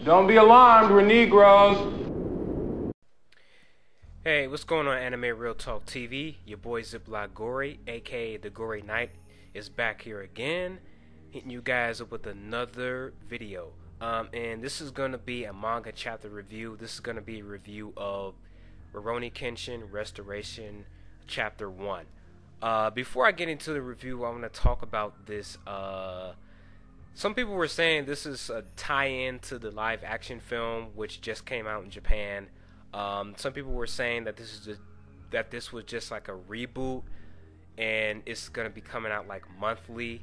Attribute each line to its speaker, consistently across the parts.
Speaker 1: Don't be alarmed, we're Negroes.
Speaker 2: Hey, what's going on, AnimeRealTalkTV? Your boy Ziploc Gory, aka the Gory Knight, is back here again, hitting you guys up with another video. And this is gonna be a manga chapter review. This is gonna be a review of Rurouni Kenshin Restoration, Chapter 1. Before I get into the review, I want to talk about this. Some people were saying this is a tie-in to the live-action film, which just came out in Japan. Some people were saying that this was just like a reboot, and it's gonna be coming out like monthly.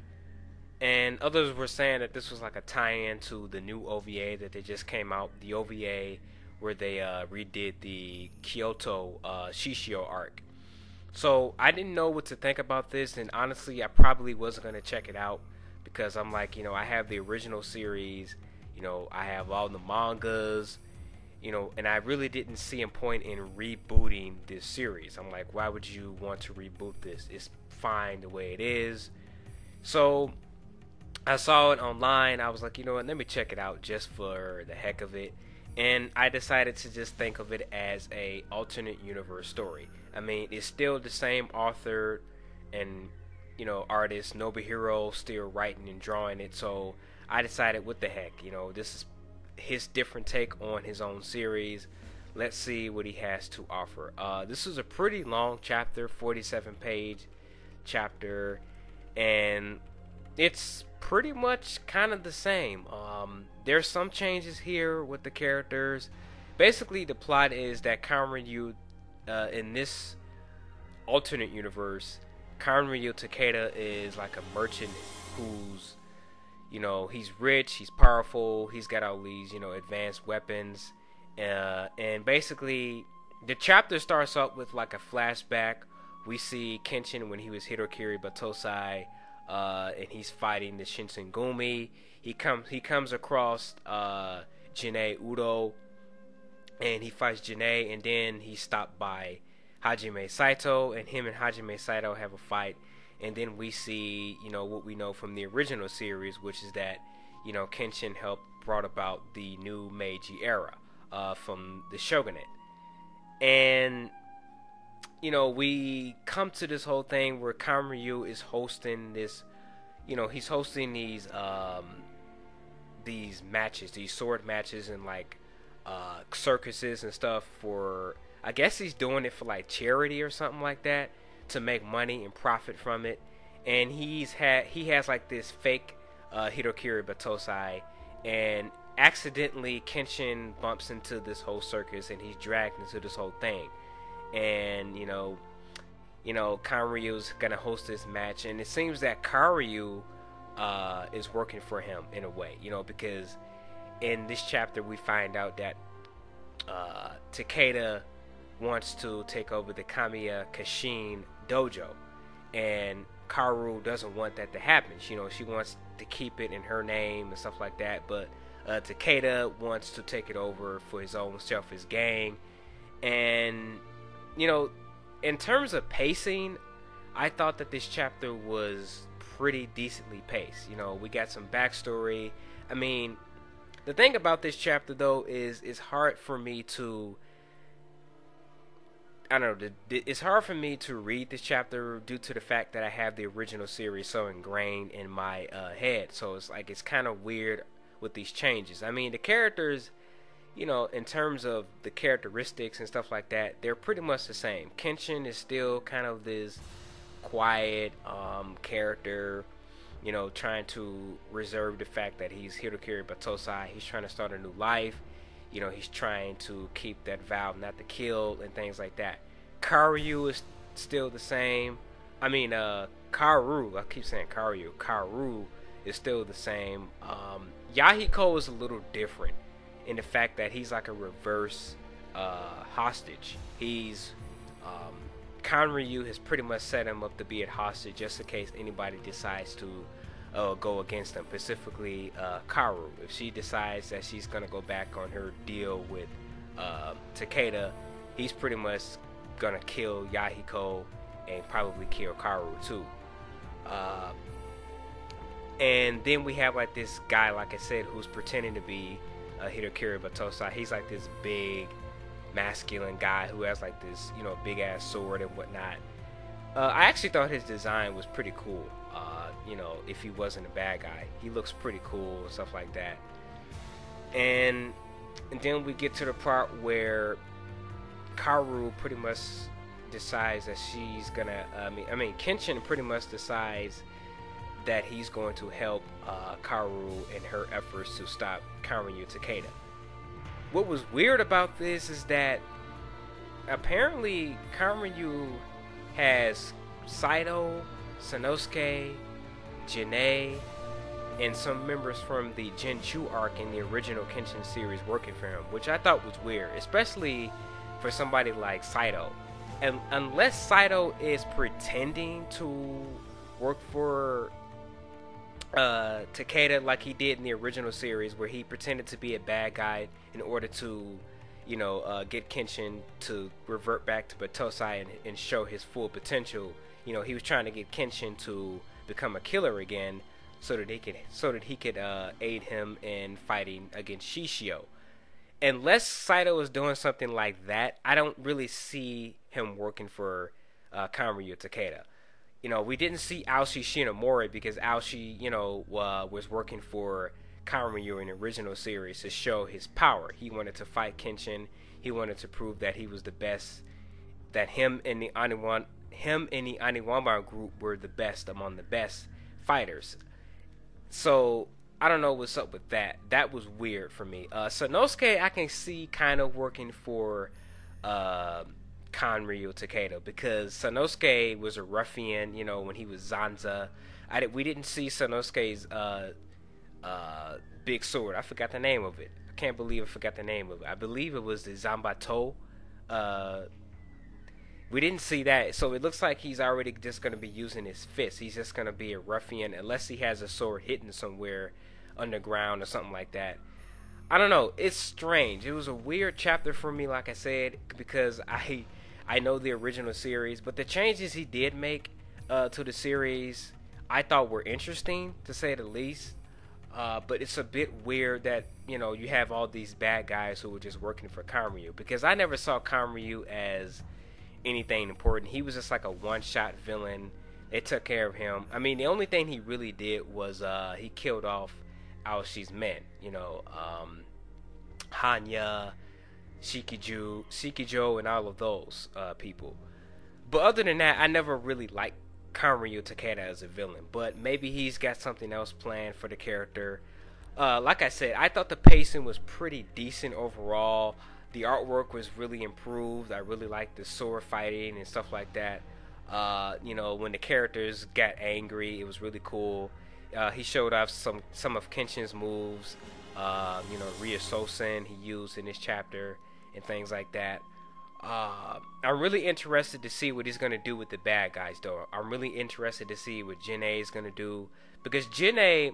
Speaker 2: And others were saying that this was like a tie-in to the new OVA that they just came out, the OVA where they redid the Kyoto Shishio arc. So I didn't know what to think about this, and honestly, I probably wasn't gonna check it out because I'm like, I have the original series, I have all the mangas, and I really didn't see a point in rebooting this series. I'm like, why would you want to reboot this? It's fine the way it is. So I saw it online. I was like, let me check it out just for the heck of it. And I decided to just think of it as a alternate universe story. I mean, it's still the same author and artist Nobuhiro still writing and drawing it. So I decided, what the heck, this is his different take on his own series. Let's see what he has to offer. This is a pretty long chapter, 47-page chapter, and it's pretty much kind of the same. There's some changes here with the characters. Basically, the plot is that Kanryu, in this alternate universe, Kanryu Takeda is like a merchant who's, he's rich, he's powerful, he's got all these, advanced weapons. And basically, the chapter starts up with like a flashback. We see Kenshin when he was Hitokiri Batosai, and he's fighting the Shinsengumi. He comes across Janae Udo, and he fights Janae, and then he's stopped by Hajime Saito, and him and Hajime Saito have a fight. And then we see, what we know from the original series, which is that, Kenshin helped brought about the new Meiji era from the shogunate. And, we come to this whole thing where Kanryu is hosting this, he's hosting these matches, these sword matches, and like circuses and stuff for, I guess he's doing it for like charity or something like that, to make money and profit from it. And he has like this fake Hitokiri Batosai, and accidentally Kenshin bumps into this whole circus, and he's dragged into this whole thing. And Kanryu's gonna host this match, and it seems that Karyu is working for him in a way, because in this chapter we find out that Takeda wants to take over the Kamiya Kashin dojo, and Karu doesn't want that to happen. She wants to keep it in her name and stuff like that, but Takeda wants to take it over for his own selfish gain. And in terms of pacing, I thought that this chapter was pretty decently paced. We got some backstory. I mean, the thing about this chapter though is it's hard for me to, I don't know, it's hard for me to read this chapter due to the fact that I have the original series so ingrained in my head. So it's kind of weird with these changes. I mean, the characters, in terms of the characteristics and stuff like that, they're pretty much the same. Kenshin is still kind of this quiet character, trying to reserve the fact that he's Hitokiri Batosai. He's trying to start a new life. He's trying to keep that vow not to kill and things like that. Karyu is still the same. I mean, Karu, I keep saying Karyu. Karu is still the same. Yahiko is a little different in the fact that he's like a reverse hostage. Kanryu has pretty much set him up to be a hostage just in case anybody decides to go against them, specifically Karu. If she decides that she's gonna go back on her deal with Takeda, he's pretty much gonna kill Yahiko and probably kill Karu too. And then we have like this guy, like I said, who's pretending to be Hitokiri Batosai. He's like this big, masculine guy who has like this, big ass sword and whatnot. I actually thought his design was pretty cool. If he wasn't a bad guy, he looks pretty cool and stuff like that. And then we get to the part where Kaoru pretty much decides that she's gonna. Kenshin pretty much decides that he's going to help Kaoru in her efforts to stop Kaoru Takeda. What was weird about this is that apparently Kaoru has Saito, Sanosuke, Janae, and some members from the Genchu arc in the original Kenshin series working for him, which I thought was weird, especially for somebody like Saito. And unless Saito is pretending to work for Takeda like he did in the original series, where he pretended to be a bad guy in order to get Kenshin to revert back to Batosai and show his full potential. He was trying to get Kenshin to become a killer again, so that he could aid him in fighting against Shishio. Unless Saito is doing something like that, I don't really see him working for Kaoru Takeda. We didn't see Aoshi Shinomori because Aoshi, was working for Kaoru in the original series to show his power. He wanted to fight Kenshin. He wanted to prove that he was the best, that him and the Aniwama group were the best among the best fighters. So I don't know what's up with that. That was weird for me. Sanosuke I can see kind of working for Kaoru Takeda, because Sanosuke was a ruffian, when he was Zanza. We didn't see Sanosuke's big sword. I forgot the name of it. I can't believe I forgot the name of it. I believe it was the Zanbato. We didn't see that, so it looks like he's already just going to be using his fists. He's just going to be a ruffian unless he has a sword hidden somewhere underground or something like that. I don't know. It's strange. It was a weird chapter for me, like I said, because I know the original series, but the changes he did make to the series I thought were interesting, to say the least. But it's a bit weird that you have all these bad guys who were just working for Kaoru, because I never saw Kaoru as anything important. He was just like a one-shot villain. They took care of him. The only thing he really did was he killed off Aoshi's men. Hanya, Shikijo, and all of those people. But other than that, I never really liked Kaoru Takeda as a villain. But maybe he's got something else planned for the character. Like I said, I thought the pacing was pretty decent overall. The artwork was really improved. I really liked the sword fighting and stuff like that. When the characters got angry, it was really cool. He showed off some of Kenshin's moves. Ryososen he used in this chapter and things like that. I'm really interested to see what he's going to do with the bad guys, though. I'm really interested to see what Janae is going to do, because Janae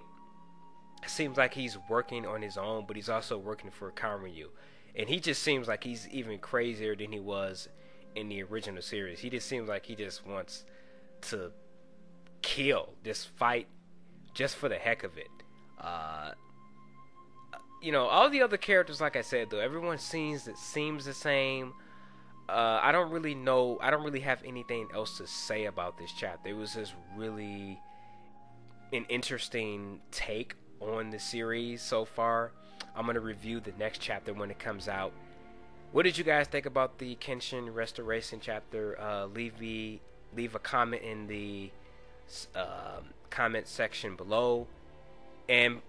Speaker 2: seems like he's working on his own, but he's also working for Kaoru. And he just seems like he's even crazier than he was in the original series. He just seems like he just wants to kill, just fight, just for the heck of it. All the other characters, like I said, though, everyone seems the same. I don't really know. I don't really have anything else to say about this chapter. It was just really an interesting take on the series so far. I'm going to review the next chapter when it comes out. What did you guys think about the Kenshin Restoration chapter? Leave a comment in the comment section below, and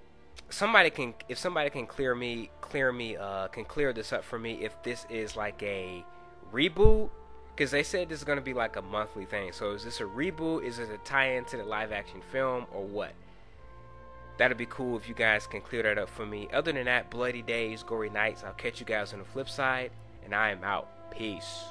Speaker 2: if somebody can clear this up for me, if this is like a reboot, because they said this is going to be like a monthly thing. So is this a reboot? Is it a tie-in to the live-action film, or what? That'd be cool if you guys can clear that up for me. Other than that, bloody days, gory nights. I'll catch you guys on the flip side, and I am out. Peace.